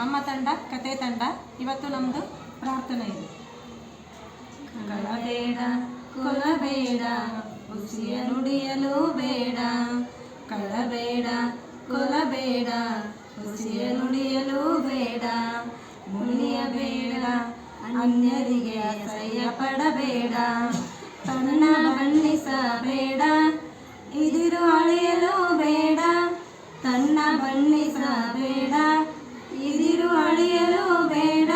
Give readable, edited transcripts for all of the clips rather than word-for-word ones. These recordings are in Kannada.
ನಮ್ಮ ತಂಡ ಕತೆ ತಂಡ. ಇವತ್ತು ನಮ್ಮದು ಪ್ರಾರ್ಥನೆ ಇದೆ. ಕಳಬೇಡ ಕೊಲಬೇಡ, ಹುಸಿಯ ನುಡಿಯಲು ಬೇಡ. ಕಳಬೇಡ ಕೊಲಬೇಡ, ಹುಸಿಯ ನುಡಿಯಲು ಬೇಡ. ಮುನಿಯಬೇಡ, ಅನ್ಯರಿಗೆ ಅಸಹ್ಯ ಪಡಬೇಡ. ತನ್ನ ಬಣ್ಣಿಸಬೇಡ, ಇದಿರು ಅಳೆಯಲು ಬೇಡ. ತನ್ನ ಬಣ್ಣಿಸಬೇಡ, ಇದಿರು ಅಳೆಯಲು ಬೇಡ.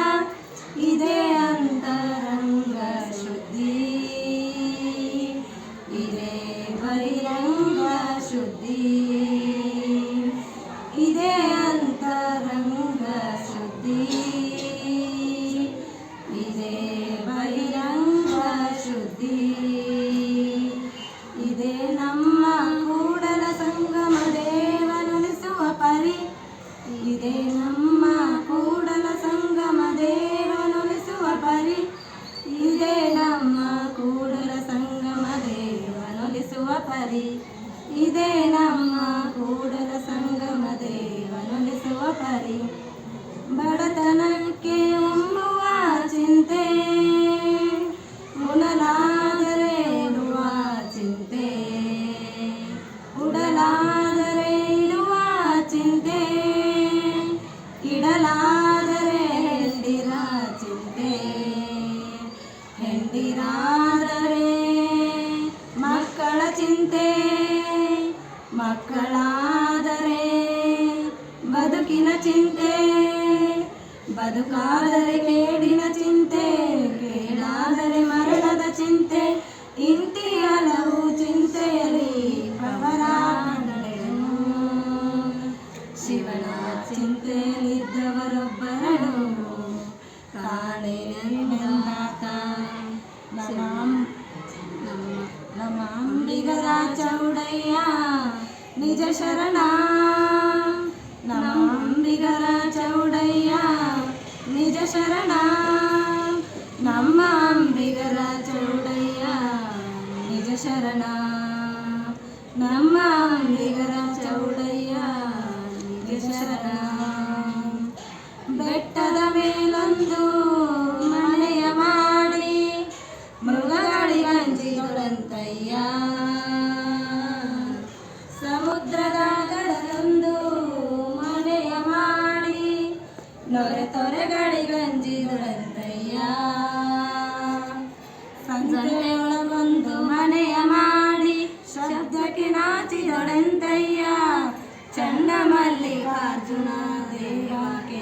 ಇದೇ ಅಂತರಂಗ ಶುದ್ಧಿ, ಇದೇ ಬಹಿರಂಗ ಶುದ್ಧಿ. ಇದೇ ಅಂತರಂಗ ಶುದ್ಧಿ, ಇದೇ ಬಹಿರಂಗ ಶುದ್ಧಿ. ಇದೇ ನಮ್ಮ ಕೂಡಲ ಸಂಗಮ ದೇವನುಲಿಸುವ ಪರಿ. ಇದೇ ನಮ್ಮ ಕೂಡಲ ಸಂಗಮ ದೇವನುಲಿಸುವ ಪರಿ. ಇದೇ ನಮ್ಮ ಕೂಡಲ ಸಂಗಮ ದೇವನುಲಿಸುವ ಪರಿ. ಇದೇ ನಮ್ಮ ಕೂಡಲ ಸಂಗಮ ದೇವನುಲಿಸುವ ಪರಿ. ಬಡತನಕ್ಕೆ ಉಂಬುವ ಚಿಂತೆ, ಉಣಲಾದರೆ ಇಡುವ ಚಿಂತೆ. ಉಡಲಾದರೆ ಇಡುವ ಚಿಂತೆ, ಇಡಲಾದರೆ ಹೆಂಡಿರ ಚಿಂತೆ. ಹೆಂಡಿರಾದರೆ ಮಕ್ಕಳ ಚಿಂತೆ, ಮಕ್ಕಳಾದರೆ ಬದುಕಿನ ಚಿಂತೆ. ಬದುಕಾದರೆ ಕೇಡಿನ ಚಿಂತೆ, ಕೇಡಾದರೆ ಮರಣದ ಚಿಂತೆ. ಇಂತಿ ಹಲವು ಚಿಂತೆಯಲ್ಲಿ ಪ್ರವರಾಣೆನು. ಶಿವನ ಚಿಂತೆಯಲ್ಲಿದ್ದವರೊಬ್ಬರನು ಕಾಣೆನೆಂದಾತ. ನಮ್ಮ ಅಂಬಿಗರ ಚೌಡಯ್ಯ ನಿಜ ಶರಣ. ನಮ್ಮ ಅಂಬಿಗರ ಚೌಡಯ್ಯ ನಿಜ ಶರಣ. ನಮ್ಮ ಅಂಬಿಗರ ಚೌಡಯ್ಯ ನಿಜ ಶರಣ. ನಮ್ಮ ಅಂಬಿಗರ ಚೌಡಯ್ಯ ನಿಜ ಶರಣ. ಬೆಟ್ಟದ ಮೇಲೊಂದು ಮನೆಯ ಮಾಡಿ, ಮೃಗಗಳಿಗಂಜಿದೊಡಂತಯ್ಯ. ಸಮುದ್ರದ ದಡದೊಂದು ಮನೆಯ ಮಾಡಿ, ನೊರೆ ತೊರೆಗಳಿಗಂಜಿದೊಡಂತಯ್ಯ. ಸಂಜೆಯೊಳಗೊಂದು ಮನೆಯ ಮಾಡಿ, ಶಬ್ದಕ್ಕೆ ನಾಚಿದೊಡಂತಯ್ಯ. ಚಂಡಮಲ್ಲಿಕಾರ್ಜುನ ದೇವಕ್ಕೆ